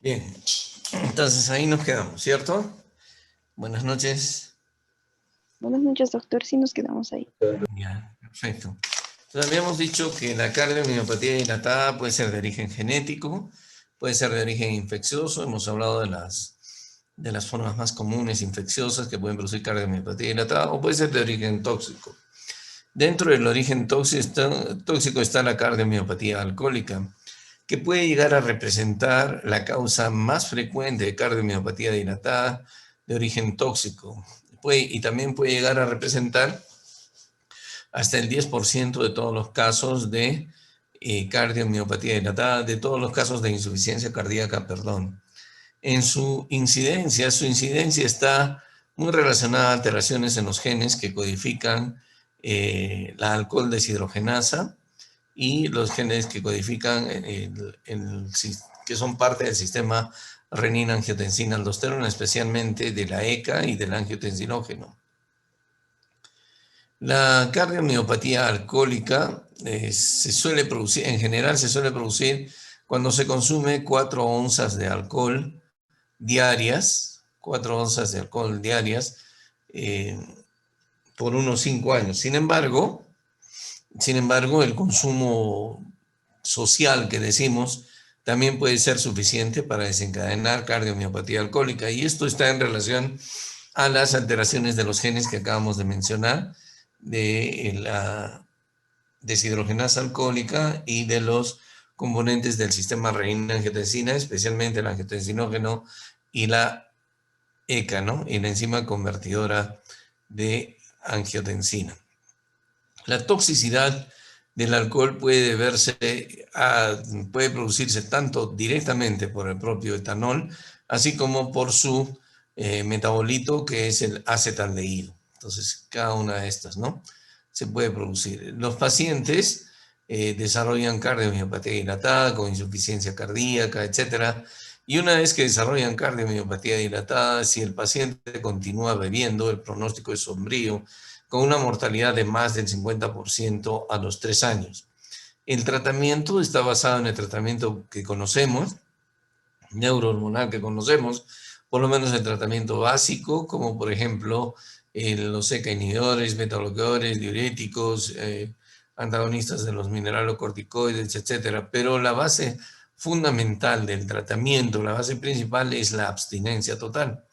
Bien, entonces ahí nos quedamos, ¿cierto? Buenas noches. Buenas noches, doctor. Sí, nos quedamos ahí. Ya, perfecto. Entonces habíamos dicho que la cardiomiopatía dilatada puede ser de origen genético, puede ser de origen infeccioso. Hemos hablado de las formas más comunes infecciosas que pueden producir cardiomiopatía dilatada, o puede ser de origen tóxico. Dentro del origen tóxico está la cardiomiopatía alcohólica, que puede llegar a representar la causa más frecuente de cardiomiopatía dilatada de origen tóxico. Y también puede llegar a representar hasta el 10% de todos los casos de cardiomiopatía dilatada, de todos los casos de insuficiencia cardíaca, perdón. En su incidencia está muy relacionada a alteraciones en los genes que codifican la alcohol deshidrogenasa y los genes que codifican que son parte del sistema renina-angiotensina-aldosterona, especialmente de la ECA y del angiotensinógeno. La cardiomiopatía alcohólica se suele producir, en general se suele producir cuando se consume 4 onzas de alcohol diarias, 4 onzas de alcohol diarias, eh, por unos 5 años. Sin embargo, el consumo social que decimos también puede ser suficiente para desencadenar cardiomiopatía alcohólica. Y esto está en relación a las alteraciones de los genes que acabamos de mencionar, de la deshidrogenasa alcohólica y de los componentes del sistema renina-angiotensina, especialmente el angiotensinógeno y la ECA, ¿no? Y la enzima convertidora de angiotensina. La toxicidad del alcohol puede producirse tanto directamente por el propio etanol, así como por su metabolito, que es el acetaldehído. Entonces, cada una de estas, ¿no? Se puede producir. Los pacientes desarrollan cardiomiopatía dilatada con insuficiencia cardíaca, etcétera. Y una vez que desarrollan cardiomiopatía dilatada, si el paciente continúa bebiendo, el pronóstico es sombrío, con una mortalidad de más del 50% a los 3 años. El tratamiento está basado en el tratamiento que conocemos, neurohormonal que conocemos, por lo menos el tratamiento básico, como por ejemplo los ECA inhibidores, beta-bloqueadores, diuréticos, antagonistas de los mineralocorticoides, etcétera. Pero la base fundamental del tratamiento, la base principal, es la abstinencia total.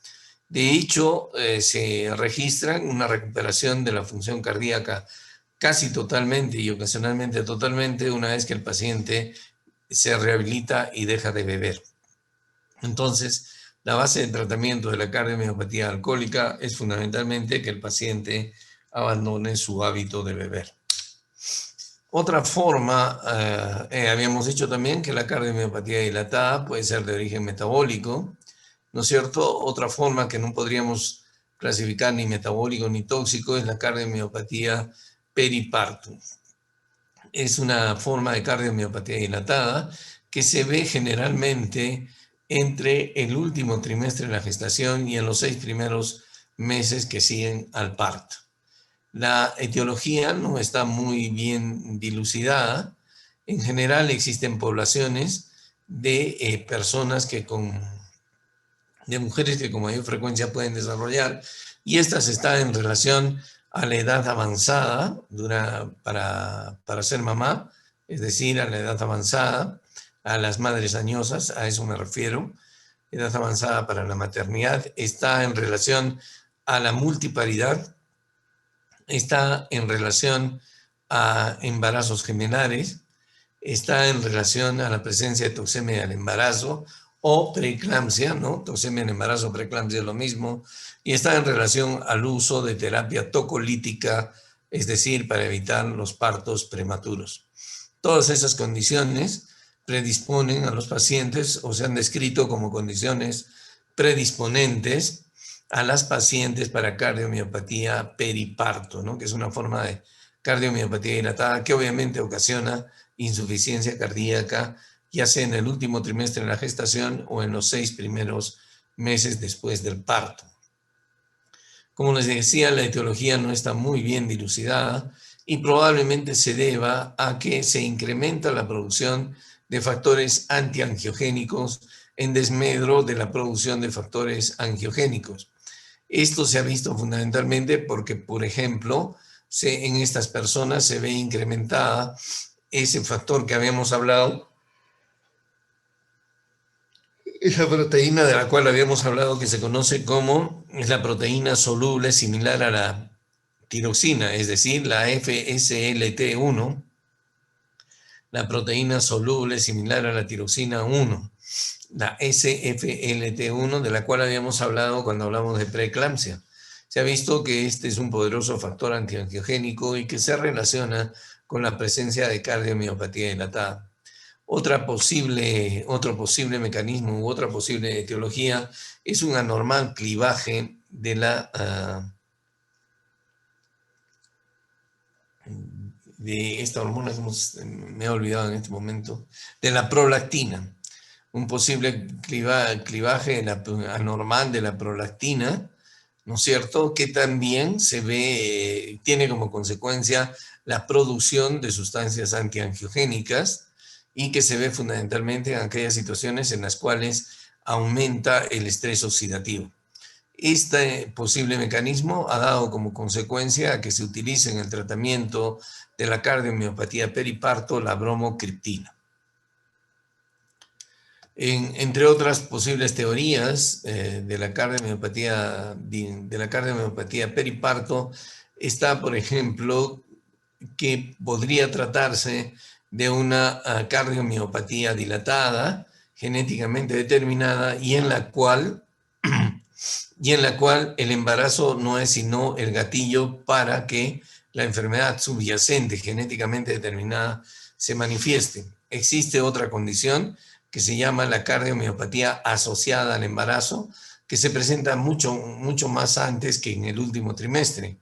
De hecho, se registra una recuperación de la función cardíaca casi totalmente y ocasionalmente totalmente una vez que el paciente se rehabilita y deja de beber. Entonces, la base de tratamiento de la cardiomiopatía alcohólica es fundamentalmente que el paciente abandone su hábito de beber. Otra forma, habíamos dicho también que la cardiomiopatía dilatada puede ser de origen metabólico, ¿no es cierto? Otra forma que no podríamos clasificar ni metabólico ni tóxico es la cardiomiopatía periparto. Es una forma de cardiomiopatía dilatada que se ve generalmente entre el último trimestre de la gestación y en los 6 primeros meses que siguen al parto. La etiología no está muy bien dilucidada. En general existen poblaciones de personas de mujeres que con mayor frecuencia pueden desarrollar, y estas están en relación a la edad avanzada para ser mamá, es decir, a la edad avanzada, a las madres añosas, a eso me refiero. Edad avanzada para la maternidad, está en relación a la multiparidad, está en relación a embarazos gemenares, está en relación a la presencia de toxemia al embarazo o preeclampsia, ¿no? Toxemia en embarazo, preeclampsia es lo mismo, y está en relación al uso de terapia tocolítica, es decir, para evitar los partos prematuros. Todas esas condiciones predisponen a los pacientes o se han descrito como condiciones predisponentes a las pacientes para cardiomiopatía periparto, ¿no? Que es una forma de cardiomiopatía dilatada que obviamente ocasiona insuficiencia cardíaca, ya sea en el último trimestre de la gestación o en los 6 primeros meses después del parto. Como les decía, la etiología no está muy bien dilucidada y probablemente se deba a que se incrementa la producción de factores antiangiogénicos en desmedro de la producción de factores angiogénicos. Esto se ha visto fundamentalmente porque, por ejemplo, en estas personas se ve incrementada ese factor que habíamos hablado, esa proteína de la cual habíamos hablado que se conoce como es la proteína soluble similar a la tiroxina, es decir, la FSLT1, la proteína soluble similar a la tiroxina 1, la SFLT1, de la cual habíamos hablado cuando hablamos de preeclampsia. Se ha visto que este es un poderoso factor antiangiogénico y que se relaciona con la presencia de cardiomiopatía dilatada. Otro posible mecanismo u otra posible etiología es un anormal clivaje de de esta hormona, me he olvidado en este momento, de la prolactina. Un posible clivaje anormal de la prolactina, ¿no es cierto?, que también se ve, tiene como consecuencia la producción de sustancias antiangiogénicas y que se ve fundamentalmente en aquellas situaciones en las cuales aumenta el estrés oxidativo. Este posible mecanismo ha dado como consecuencia que se utilice en el tratamiento de la cardiomiopatía periparto la bromocriptina. Entre otras posibles teorías de la cardiomiopatía periparto está, por ejemplo, que podría tratarse de una cardiomiopatía dilatada, genéticamente determinada, y en la cual el embarazo no es sino el gatillo para que la enfermedad subyacente genéticamente determinada se manifieste. Existe otra condición que se llama la cardiomiopatía asociada al embarazo, que se presenta mucho más antes que en el último trimestre.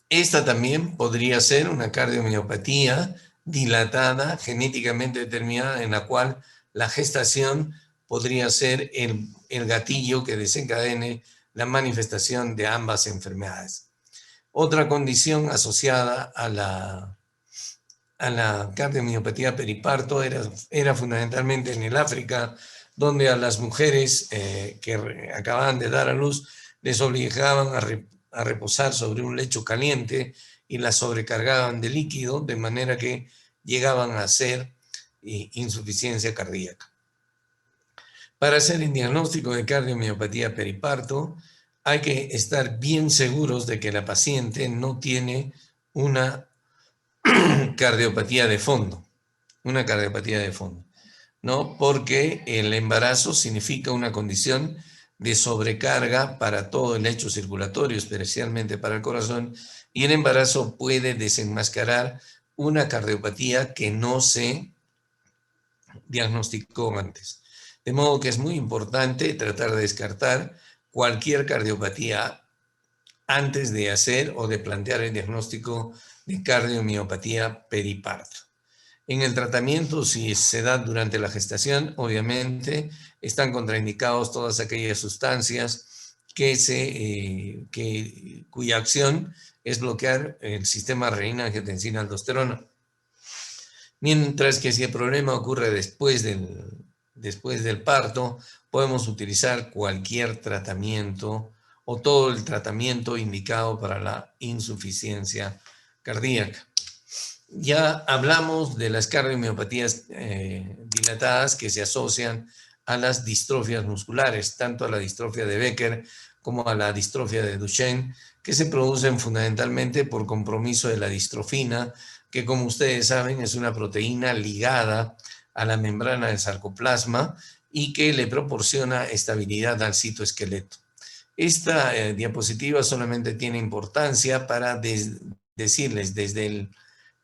Esta también podría ser una cardiomiopatía dilatada, genéticamente determinada, en la cual la gestación podría ser el gatillo que desencadene la manifestación de ambas enfermedades. Otra condición asociada a la cardiomiopatía periparto era fundamentalmente en el África, donde a las mujeres que acababan de dar a luz les obligaban a reposar sobre un lecho caliente y las sobrecargaban de líquido, de manera que llegaban a ser insuficiencia cardíaca. Para hacer el diagnóstico de cardiomiopatía periparto, hay que estar bien seguros de que la paciente no tiene una cardiopatía de fondo, ¿no? Porque el embarazo significa una condición de sobrecarga para todo el lecho circulatorio, especialmente para el corazón, y el embarazo puede desenmascarar una cardiopatía que no se diagnosticó antes. De modo que es muy importante tratar de descartar cualquier cardiopatía antes de hacer o de plantear el diagnóstico de cardiomiopatía periparto. En el tratamiento, si se da durante la gestación, obviamente están contraindicados todas aquellas sustancias cuya acción es bloquear el sistema renina-angiotensina-aldosterona. Mientras que si el problema ocurre después del parto, podemos utilizar cualquier tratamiento o todo el tratamiento indicado para la insuficiencia cardíaca. Ya hablamos de las cardiomiopatías dilatadas que se asocian a las distrofias musculares, tanto a la distrofia de Becker como a la distrofia de Duchenne, que se producen fundamentalmente por compromiso de la distrofina, que como ustedes saben es una proteína ligada a la membrana del sarcoplasma y que le proporciona estabilidad al citoesqueleto. Esta diapositiva solamente tiene importancia para decirles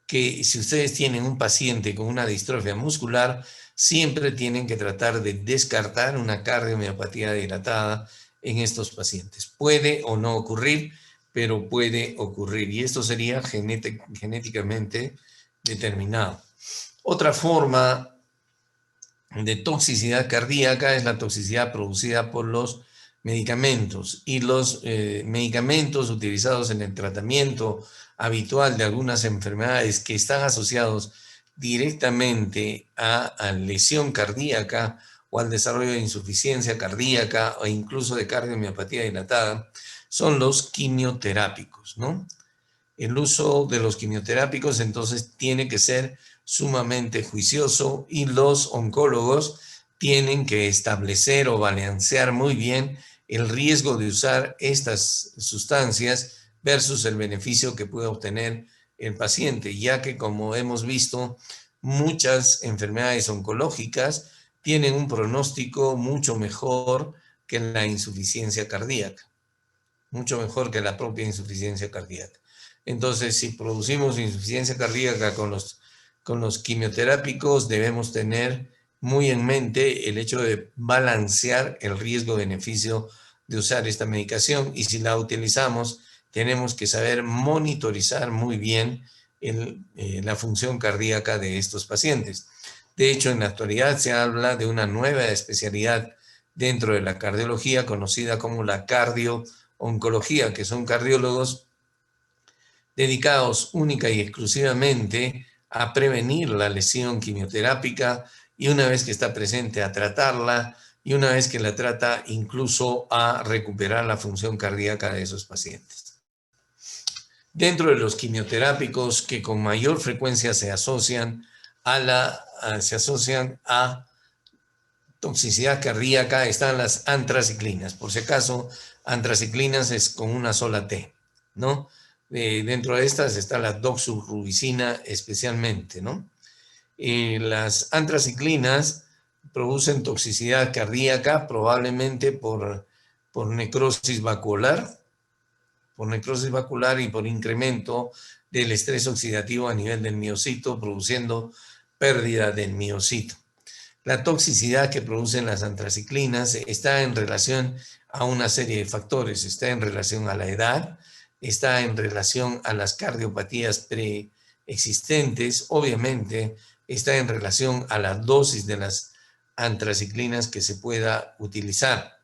que si ustedes tienen un paciente con una distrofia muscular, siempre tienen que tratar de descartar una cardiomiopatía dilatada en estos pacientes. Puede o no ocurrir, pero puede ocurrir, y esto sería genéticamente determinado. Otra forma de toxicidad cardíaca es la toxicidad producida por los medicamentos, y los medicamentos utilizados en el tratamiento habitual de algunas enfermedades que están asociados directamente a lesión cardíaca o al desarrollo de insuficiencia cardíaca o incluso de cardiomiopatía dilatada son los quimioterápicos, ¿no? El uso de los quimioterápicos entonces tiene que ser sumamente juicioso y los oncólogos tienen que establecer o balancear muy bien el riesgo de usar estas sustancias versus el beneficio que puede obtener el paciente, ya que como hemos visto, muchas enfermedades oncológicas tienen un pronóstico mucho mejor que la insuficiencia cardíaca, mucho mejor que la propia insuficiencia cardíaca. Entonces, si producimos insuficiencia cardíaca con los quimioterápicos, debemos tener muy en mente el hecho de balancear el riesgo-beneficio de usar esta medicación y si la utilizamos, tenemos que saber monitorizar muy bien la función cardíaca de estos pacientes. De hecho, en la actualidad se habla de una nueva especialidad dentro de la cardiología conocida como la cardio-oncología, que son cardiólogos dedicados única y exclusivamente a prevenir la lesión quimioterápica y una vez que está presente a tratarla y una vez que la trata incluso a recuperar la función cardíaca de esos pacientes. Dentro de los quimioterápicos que con mayor frecuencia se asocian a toxicidad cardíaca están las antraciclinas. Por si acaso, antraciclinas es con una sola T, ¿no? Dentro de estas está la doxorubicina especialmente, ¿no? Las antraciclinas producen toxicidad cardíaca probablemente por necrosis vacuolar, y por incremento del estrés oxidativo a nivel del miocito, produciendo pérdida del miocito. La toxicidad que producen las antraciclinas está en relación a una serie de factores. Está en relación a la edad, está en relación a las cardiopatías preexistentes, obviamente está en relación a la dosis de las antraciclinas que se pueda utilizar,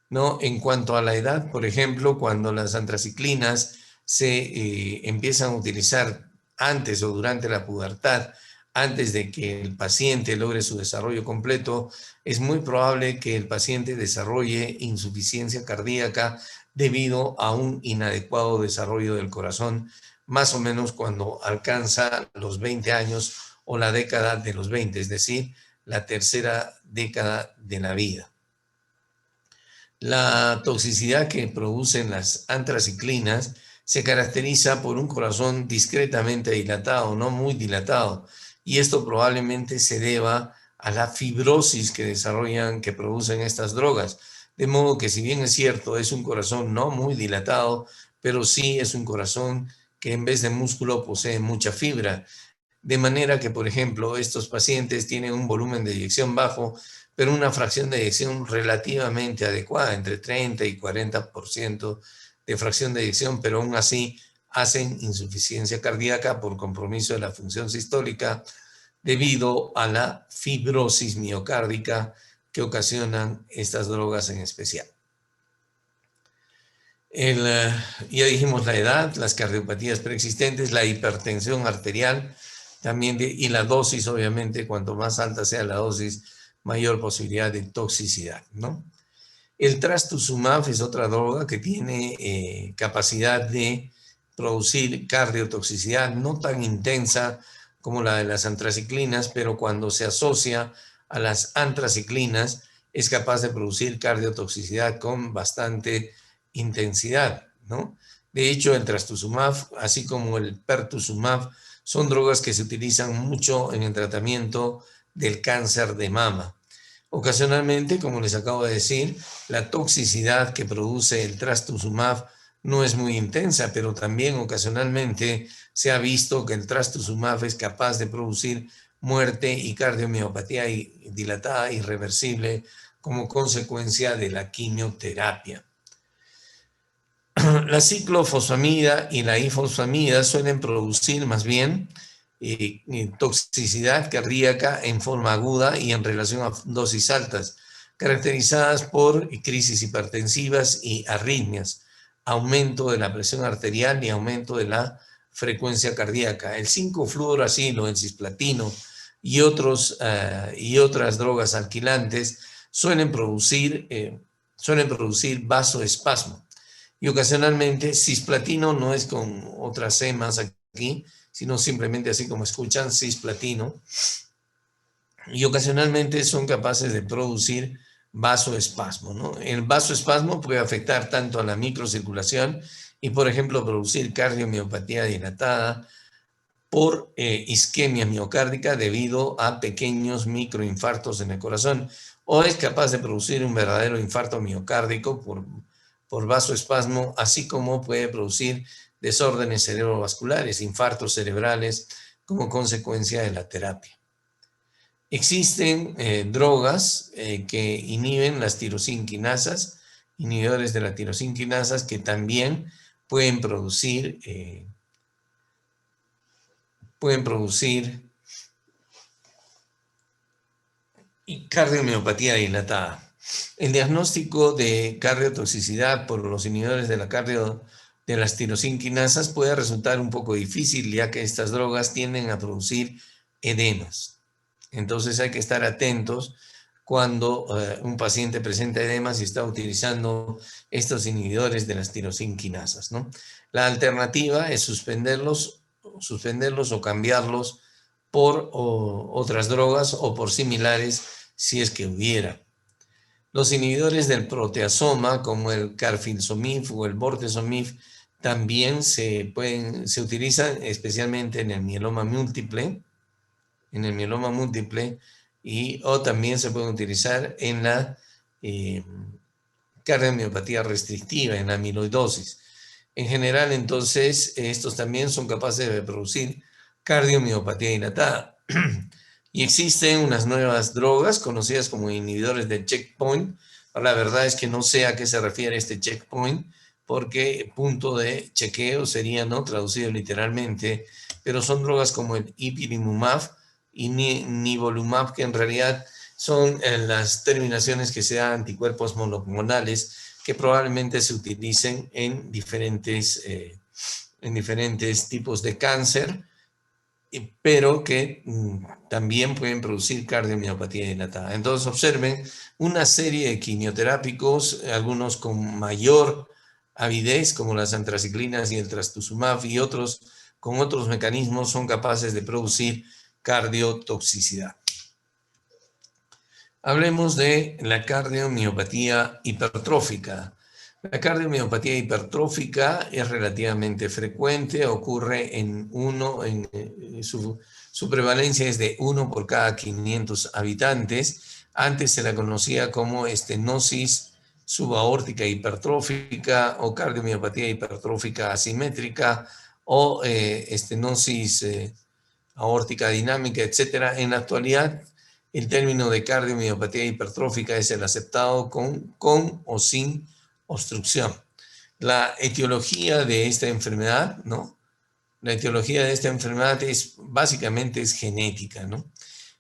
¿no? En cuanto a la edad, por ejemplo, cuando las antraciclinas se empiezan a utilizar antes o durante la pubertad, antes de que el paciente logre su desarrollo completo, es muy probable que el paciente desarrolle insuficiencia cardíaca debido a un inadecuado desarrollo del corazón, más o menos cuando alcanza los 20 años o la década de los 20, es decir, la tercera década de la vida. La toxicidad que producen las antraciclinas se caracteriza por un corazón discretamente dilatado, no muy dilatado, y esto probablemente se deba a la fibrosis que producen estas drogas. De modo que si bien es cierto, es un corazón no muy dilatado, pero sí es un corazón que en vez de músculo posee mucha fibra. De manera que, por ejemplo, estos pacientes tienen un volumen de eyección bajo, pero una fracción de eyección relativamente adecuada, entre 30 y 40% de fracción de eyección, pero aún así hacen insuficiencia cardíaca por compromiso de la función sistólica debido a la fibrosis miocárdica que ocasionan estas drogas en especial. Ya dijimos la edad, las cardiopatías preexistentes, la hipertensión arterial también y la dosis, obviamente, cuanto más alta sea la dosis, mayor posibilidad de toxicidad, ¿no? El trastuzumab es otra droga que tiene capacidad de producir cardiotoxicidad no tan intensa como la de las antraciclinas, pero cuando se asocia a las antraciclinas es capaz de producir cardiotoxicidad con bastante intensidad, ¿no? De hecho, el trastuzumab, así como el pertuzumab, son drogas que se utilizan mucho en el tratamiento del cáncer de mama. Ocasionalmente, como les acabo de decir, la toxicidad que produce el trastuzumab no es muy intensa, pero también ocasionalmente se ha visto que el trastuzumab es capaz de producir muerte y cardiomiopatía dilatada irreversible como consecuencia de la quimioterapia. La ciclofosfamida y la ifosfamida suelen producir más bien toxicidad cardíaca en forma aguda y en relación a dosis altas, caracterizadas por crisis hipertensivas y arritmias, aumento de la presión arterial y aumento de la frecuencia cardíaca. El 5-fluoracilo, el cisplatino y otras drogas alquilantes suelen producir vasoespasmo. Y ocasionalmente, cisplatino no es con otras emas aquí, sino simplemente así como escuchan, cisplatino. Y ocasionalmente son capaces de producir vasoespasmo, ¿no? El vasoespasmo puede afectar tanto a la microcirculación y, por ejemplo, producir cardiomiopatía dilatada por isquemia miocárdica debido a pequeños microinfartos en el corazón, o es capaz de producir un verdadero infarto miocárdico por vasoespasmo, así como puede producir desórdenes cerebrovasculares, infartos cerebrales como consecuencia de la terapia. Existen drogas que inhiben las tirosinquinasas, inhibidores de la tirosinquinasas, que también pueden producir cardiomiopatía dilatada. El diagnóstico de cardiotoxicidad por los inhibidores de las tirosinquinasas puede resultar un poco difícil, ya que estas drogas tienden a producir edemas. Entonces hay que estar atentos cuando un paciente presenta edemas y está utilizando estos inhibidores de las tirosinquinasas, ¿no? La alternativa es suspenderlos o cambiarlos por otras drogas o por similares si es que hubiera. Los inhibidores del proteasoma, como el carfilzomib o el bortezomib, también se utilizan especialmente en el mieloma múltiple, o también se pueden utilizar en la cardiomiopatía restrictiva, en la amiloidosis. En general, entonces, estos también son capaces de producir cardiomiopatía dilatada. Y existen unas nuevas drogas conocidas como inhibidores del checkpoint. La verdad es que no sé a qué se refiere este checkpoint, porque punto de chequeo sería, ¿no?, traducido literalmente, pero son drogas como el ipilimumab y nivolumab, que en realidad son las terminaciones que sean anticuerpos monoclonales que probablemente se utilicen en diferentes tipos de cáncer, pero que también pueden producir cardiomiopatía dilatada. Entonces observen una serie de quimioterápicos, algunos con mayor avidez, como las antraciclinas y el trastuzumab, y otros con otros mecanismos son capaces de producir cardiotoxicidad. Hablemos de la cardiomiopatía hipertrófica. La cardiomiopatía hipertrófica es relativamente frecuente, ocurre su prevalencia es de 1 por cada 500 habitantes. Antes se la conocía como estenosis subaórtica hipertrófica o cardiomiopatía hipertrófica asimétrica o estenosis aórtica dinámica, etc. En la actualidad, el término de cardiomiopatía hipertrófica es el aceptado con o sin obstrucción. La etiología de esta enfermedad, ¿no? La etiología de esta enfermedad básicamente es genética, ¿no?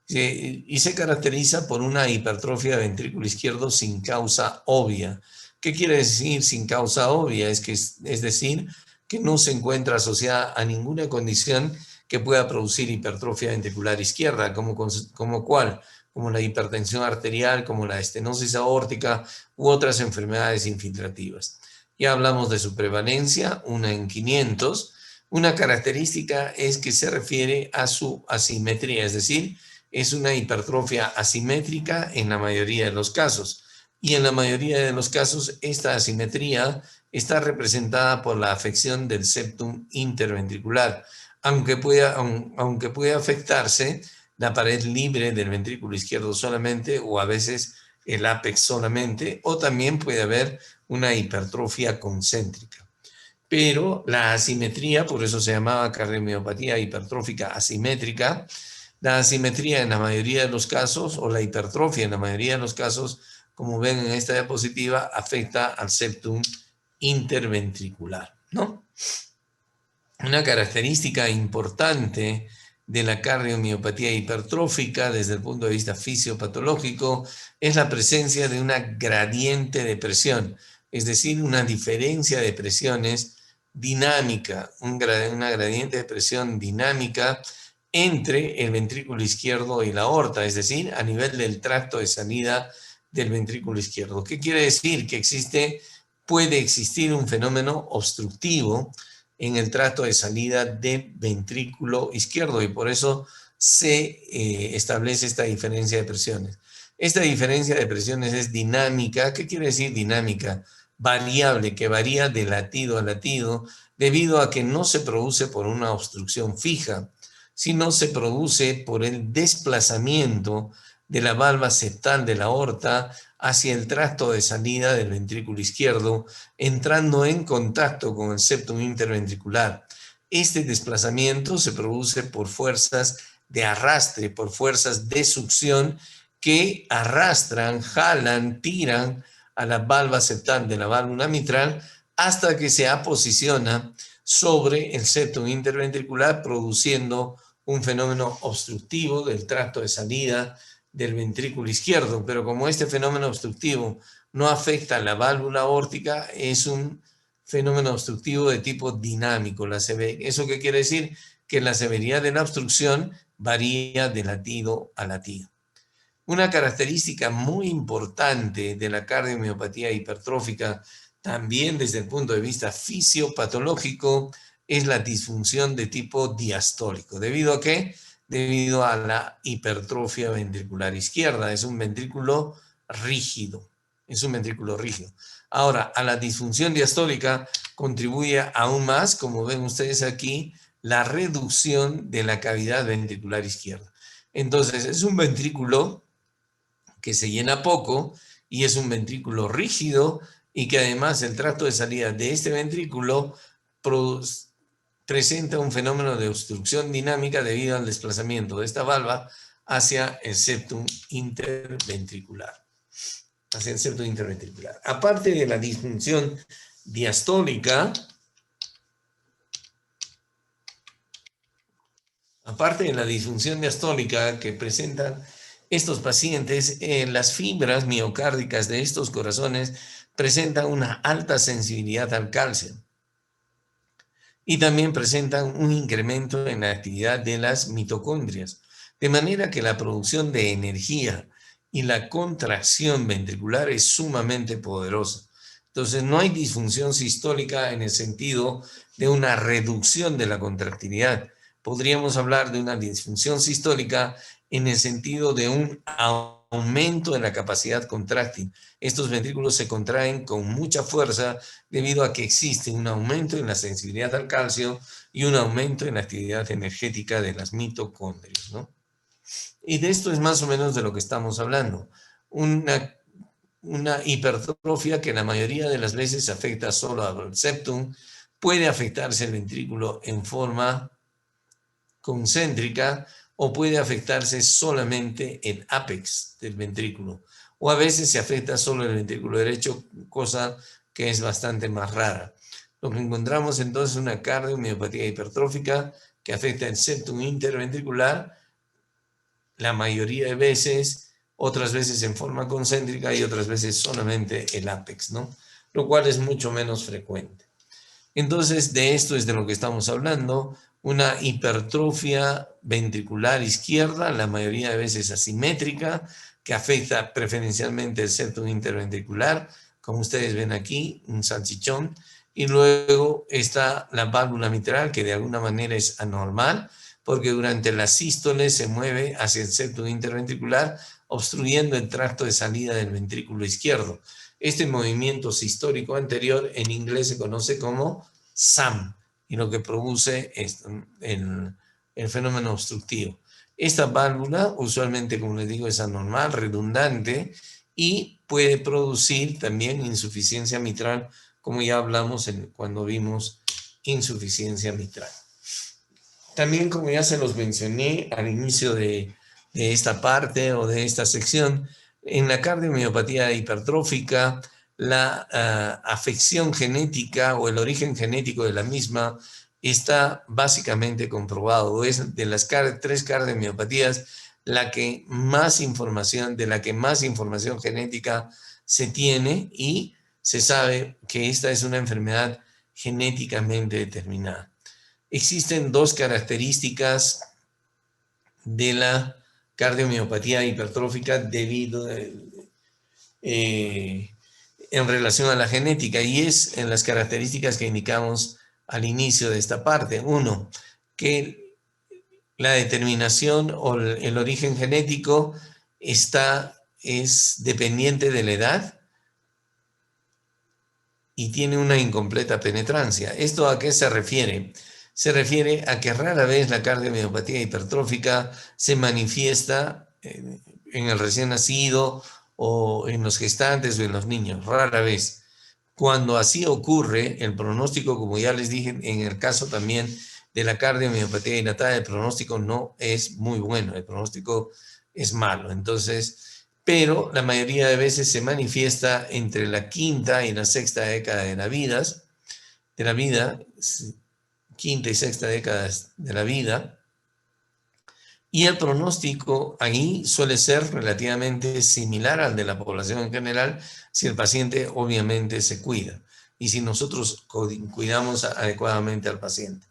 Y se caracteriza por una hipertrofia del ventrículo izquierdo sin causa obvia. ¿Qué quiere decir sin causa obvia? Es decir, que no se encuentra asociada a ninguna condición que pueda producir hipertrofia ventricular izquierda, como la hipertensión arterial, como la estenosis aórtica u otras enfermedades infiltrativas. Ya hablamos de su prevalencia, 1 en 500. Una característica es que se refiere a su asimetría, es decir, es una hipertrofia asimétrica en la mayoría de los casos. Y en la mayoría de los casos, esta asimetría está representada por la afección del septum interventricular, aunque puede afectarse la pared libre del ventrículo izquierdo solamente, o a veces el ápex solamente, o también puede haber una hipertrofia concéntrica. Pero la asimetría, por eso se llamaba cardiomiopatía hipertrófica asimétrica, la asimetría en la mayoría de los casos, o la hipertrofia en la mayoría de los casos, como ven en esta diapositiva, afecta al septum interventricular, ¿no? Una característica importante de la cardiomiopatía hipertrófica desde el punto de vista fisiopatológico es la presencia de una gradiente de presión, es decir, una diferencia de presiones dinámica, una gradiente de presión dinámica entre el ventrículo izquierdo y la aorta, es decir, a nivel del tracto de salida del ventrículo izquierdo. ¿Qué quiere decir? Que puede existir un fenómeno obstructivo en el tracto de salida del ventrículo izquierdo y por eso se establece esta diferencia de presiones. Esta diferencia de presiones es dinámica. ¿Qué quiere decir dinámica? Variable, que varía de latido a latido debido a que no se produce por una obstrucción fija, sino se produce por el desplazamiento de la valva septal de la aorta hacia el tracto de salida del ventrículo izquierdo, entrando en contacto con el septum interventricular. Este desplazamiento se produce por fuerzas de arrastre, por fuerzas de succión que arrastran, jalan, tiran a la valva septal de la válvula mitral hasta que se aposiciona sobre el septum interventricular, produciendo un fenómeno obstructivo del tracto de salida del ventrículo izquierdo. Pero como este fenómeno obstructivo no afecta a la válvula aórtica, es un fenómeno obstructivo de tipo dinámico. ¿Eso qué quiere decir? Que la severidad de la obstrucción varía de latido a latido. Una característica muy importante de la cardiomiopatía hipertrófica, también desde el punto de vista fisiopatológico, es la disfunción de tipo diastólico. ¿Debido a qué? Debido a la hipertrofia ventricular izquierda. Es un ventrículo rígido. Es un ventrículo rígido. Ahora, a la disfunción diastólica contribuye aún más, como ven ustedes aquí, la reducción de la cavidad ventricular izquierda. Entonces, es un ventrículo que se llena poco y es un ventrículo rígido y que además el tracto de salida de este ventrículo presenta un fenómeno de obstrucción dinámica debido al desplazamiento de esta valva hacia el septum interventricular. Hacia el septum interventricular. Aparte de la disfunción diastólica, que presentan estos pacientes, las fibras miocárdicas de estos corazones presentan una alta sensibilidad al calcio y también presentan un incremento en la actividad de las mitocondrias, de manera que la producción de energía y la contracción ventricular es sumamente poderosa. Entonces, no hay disfunción sistólica en el sentido de una reducción de la contractilidad. Podríamos hablar de una disfunción sistólica en el sentido de un aumento de la capacidad contráctil. Estos ventrículos se contraen con mucha fuerza debido a que existe un aumento en la sensibilidad al calcio y un aumento en la actividad energética de las mitocondrias, ¿no? Y de esto es más o menos de lo que estamos hablando. Una hipertrofia que la mayoría de las veces afecta solo al septum, puede afectarse el ventrículo en forma concéntrica o puede afectarse solamente el ápex del ventrículo. O a veces se afecta solo el ventrículo derecho, cosa que es bastante más rara. Lo que encontramos entonces es una cardiomiopatía hipertrófica que afecta el septum interventricular la mayoría de veces, otras veces en forma concéntrica y otras veces solamente el ápex, ¿no? Lo cual es mucho menos frecuente. Entonces, de esto es de lo que estamos hablando, una hipertrofia ventricular izquierda, la mayoría de veces asimétrica, que afecta preferencialmente el septum interventricular, como ustedes ven aquí, un salchichón, y luego está la válvula mitral, que de alguna manera es anormal, porque durante la sístole se mueve hacia el septum interventricular, obstruyendo el tracto de salida del ventrículo izquierdo. Este movimiento sistólico anterior en inglés se conoce como SAM, y lo que produce es el fenómeno obstructivo. Esta válvula, usualmente, como les digo, es anormal, redundante, y puede producir también insuficiencia mitral, como ya hablamos cuando vimos insuficiencia mitral. También, como ya se los mencioné al inicio de esta parte o de esta sección, en la cardiomiopatía hipertrófica, la afección genética o el origen genético de la misma está básicamente comprobado. Es de las tres cardiomiopatías de la que más información genética se tiene, y se sabe que esta es una enfermedad genéticamente determinada. Existen dos características de la cardiomiopatía hipertrófica debido en relación a la genética, y es en las características que indicamos al inicio de esta parte. Uno, que la determinación o el origen genético es dependiente de la edad y tiene una incompleta penetrancia. ¿Esto a qué se refiere? Se refiere a que rara vez la cardiomiopatía hipertrófica se manifiesta en el recién nacido o en los gestantes o en los niños, rara vez. Cuando así ocurre, el pronóstico, como ya les dije, en el caso también de la cardiomiopatía dilatada, el pronóstico no es muy bueno, el pronóstico es malo. Entonces, pero la mayoría de veces se manifiesta entre la quinta y la sexta década de la vida, quinta y sexta décadas de la vida, y el pronóstico ahí suele ser relativamente similar al de la población en general, si el paciente obviamente se cuida y si nosotros cuidamos adecuadamente al paciente.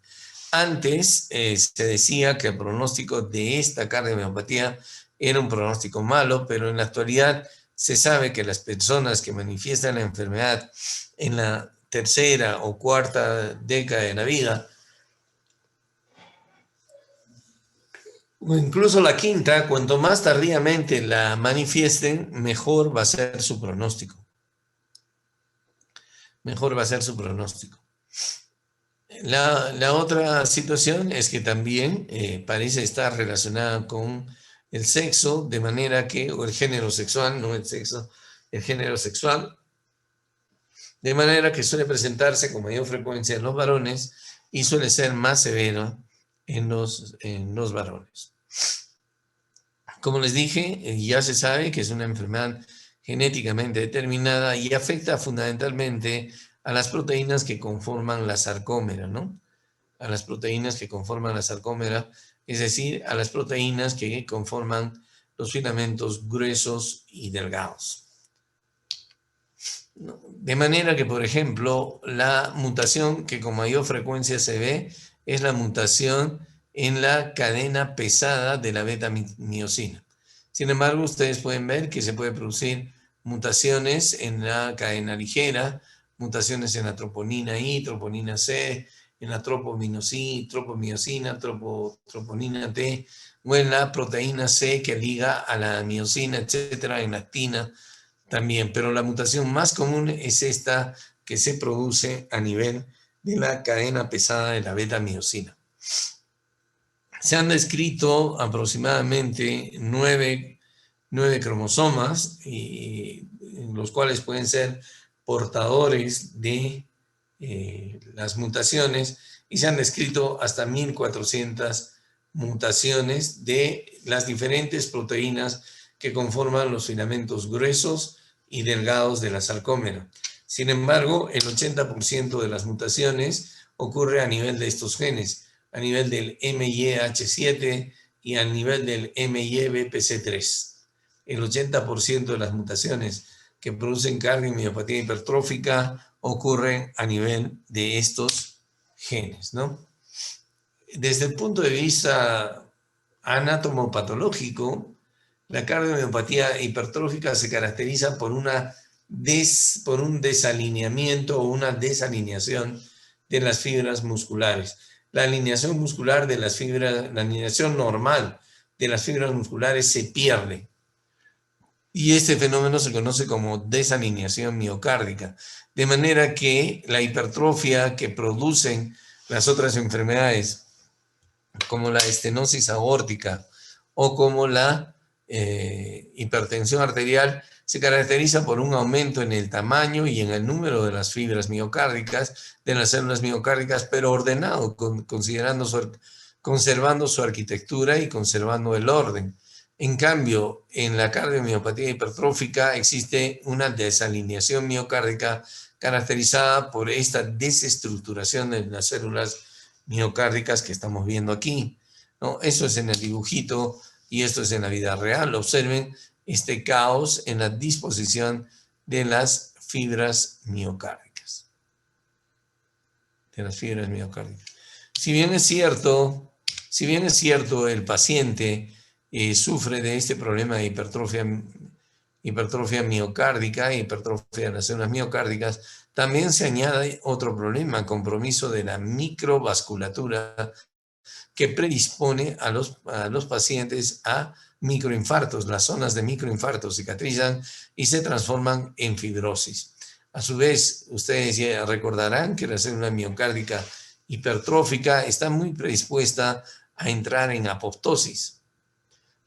Antes se decía que el pronóstico de esta cardiomiopatía era un pronóstico malo, pero en la actualidad se sabe que las personas que manifiestan la enfermedad en la tercera o cuarta década de la vida, o incluso la quinta, cuanto más tardíamente la manifiesten, mejor va a ser su pronóstico. Mejor va a ser su pronóstico. La otra situación es que también parece estar relacionada con el sexo, de manera que, o el género sexual, no el sexo, el género sexual, de manera que suele presentarse con mayor frecuencia en los varones y suele ser más severo en los varones. Como les dije, ya se sabe que es una enfermedad genéticamente determinada y afecta fundamentalmente a las proteínas que conforman la sarcómera, ¿no? A las proteínas que conforman la sarcómera, es decir, a las proteínas que conforman los filamentos gruesos y delgados. De manera que, por ejemplo, la mutación que con mayor frecuencia se ve es la mutación en la cadena pesada de la beta-miosina. Sin embargo, ustedes pueden ver que se puede producir mutaciones en la cadena ligera, mutaciones en la troponina I, troponina C, en la tropomiosina, troponina T, o en la proteína C que liga a la miosina, etcétera, en la actina también. Pero la mutación más común es esta que se produce a nivel de la cadena pesada de la beta-miosina. Se han descrito aproximadamente 9 cromosomas, los cuales pueden ser portadores de las mutaciones, y se han descrito hasta 1400 mutaciones de las diferentes proteínas que conforman los filamentos gruesos y delgados de la sarcómera. Sin embargo, el 80% de las mutaciones ocurre a nivel de estos genes, a nivel del MYH7 y a nivel del MYBPC3. El 80% de las mutaciones que producen cardiomiopatía hipertrófica ocurren a nivel de estos genes, ¿no? Desde el punto de vista anatomopatológico, la cardiomiopatía hipertrófica se caracteriza por un desalineamiento o una desalineación de las fibras musculares. La alineación muscular de las fibras, la alineación normal de las fibras musculares se pierde. Y este fenómeno se conoce como desalineación miocárdica. De manera que la hipertrofia que producen las otras enfermedades, como la estenosis aórtica o como la hipertensión arterial, se caracteriza por un aumento en el tamaño y en el número de las fibras miocárdicas, de las células miocárdicas, pero ordenado, conservando su arquitectura y conservando el orden. En cambio, en la cardiomiopatía hipertrófica existe una desalineación miocárdica caracterizada por esta desestructuración de las células miocárdicas que estamos viendo aquí, ¿no? Eso es en el dibujito y esto es en la vida real. Observen este caos en la disposición de las fibras miocárdicas. de las fibras miocárdicas. Si bien es cierto, el paciente sufre de este problema de hipertrofia miocárdica, hipertrofia de las células miocárdicas, también se añade otro problema, compromiso de la microvasculatura que predispone a los pacientes a microinfartos. Las zonas de microinfartos cicatrizan y se transforman en fibrosis. A su vez, ustedes ya recordarán que la célula miocárdica hipertrófica está muy predispuesta a entrar en apoptosis.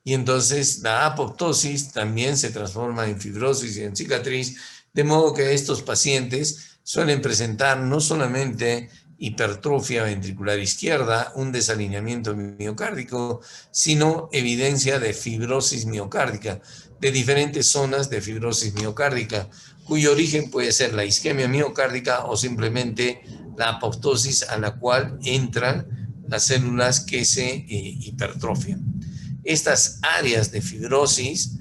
Y entonces la apoptosis también se transforma en fibrosis y en cicatriz, de modo que estos pacientes suelen presentar no solamente hipertrofia ventricular izquierda, un desalineamiento miocárdico, sino evidencia de fibrosis miocárdica, de diferentes zonas de fibrosis miocárdica, cuyo origen puede ser la isquemia miocárdica o simplemente la apoptosis a la cual entran las células que se hipertrofian. Estas áreas de fibrosis,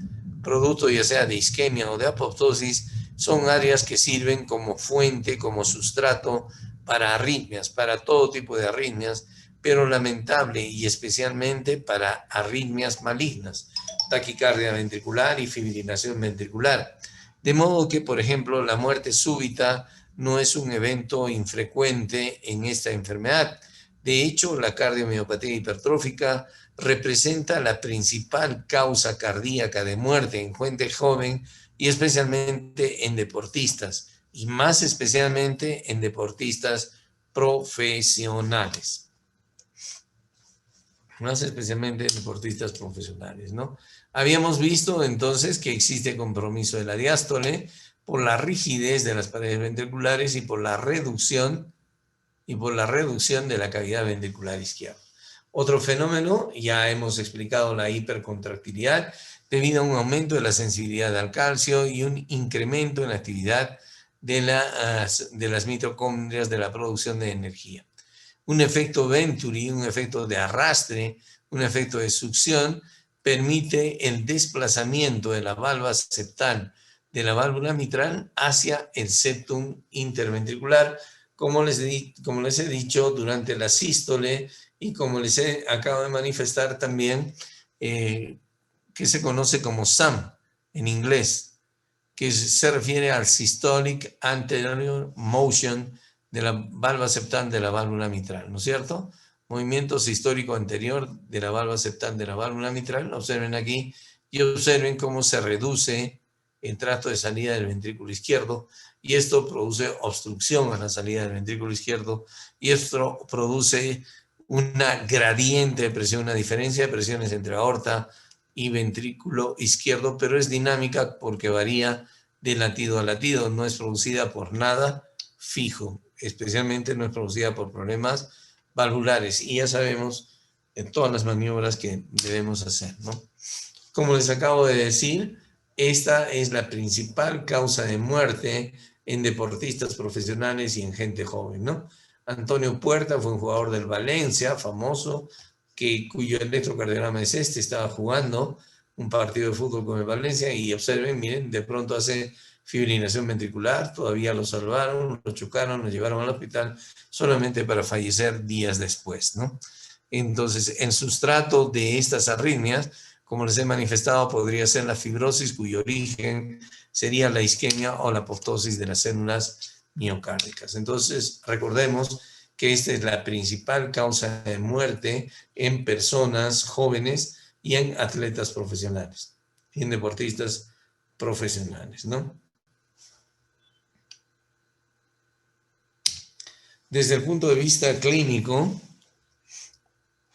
producto ya sea de isquemia o de apoptosis, son áreas que sirven como fuente, como sustrato para arritmias, para todo tipo de arritmias, pero lamentable y especialmente para arritmias malignas, taquicardia ventricular y fibrilación ventricular. De modo que, por ejemplo, la muerte súbita no es un evento infrecuente en esta enfermedad. De hecho, la cardiomiopatía hipertrófica representa la principal causa cardíaca de muerte en gente joven y especialmente en deportistas, y más especialmente en deportistas profesionales. Más especialmente en deportistas profesionales, ¿no? Habíamos visto entonces que existe compromiso de la diástole por la rigidez de las paredes ventriculares y por la reducción de la cavidad ventricular izquierda. Otro fenómeno, ya hemos explicado la hipercontractilidad, debido a un aumento de la sensibilidad al calcio y un incremento en la actividad de las mitocondrias de la producción de energía. Un efecto Venturi, un efecto de arrastre, un efecto de succión, permite el desplazamiento de la valva septal de la válvula mitral hacia el septum interventricular, como les he dicho durante la sístole y como acabo de manifestar también, que se conoce como SAM en inglés, que se refiere al Systolic Anterior Motion de la valva septal de la válvula mitral, ¿no es cierto? Movimiento sistólico anterior de la valva septal de la válvula mitral. Observen aquí y observen cómo se reduce el tracto de salida del ventrículo izquierdo, y esto produce obstrucción a la salida del ventrículo izquierdo, y esto produce una gradiente de presión, una diferencia de presiones entre aorta y ventrículo izquierdo, pero es dinámica porque varía de latido a latido, no es producida por nada fijo, especialmente no es producida por problemas valvulares, y ya sabemos en todas las maniobras que debemos hacer, ¿no? Como les acabo de decir, esta es la principal causa de muerte en deportistas profesionales y en gente joven, ¿no? Antonio Puerta fue un jugador del Valencia, famoso, cuyo electrocardiograma es este, estaba jugando un partido de fútbol con el Valencia y observen, miren, de pronto hace fibrilación ventricular, todavía lo salvaron, lo chocaron, lo llevaron al hospital solamente para fallecer días después, ¿no? Entonces, el sustrato de estas arritmias, como les he manifestado, podría ser la fibrosis, cuyo origen sería la isquemia o la apoptosis de las células miocárdicas. Entonces, recordemos que esta es la principal causa de muerte en personas jóvenes y en atletas profesionales, y en deportistas profesionales, ¿no? Desde el punto de vista clínico,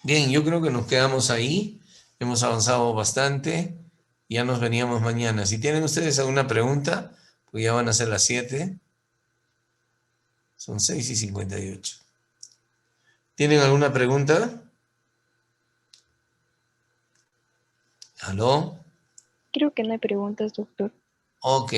bien, yo creo que nos quedamos ahí. Hemos avanzado bastante. Ya nos veníamos mañana. Si tienen ustedes alguna pregunta, pues ya van a ser las 7. Son 6:58. ¿Tienen alguna pregunta? ¿Aló? Creo que no hay preguntas, doctor. Ok.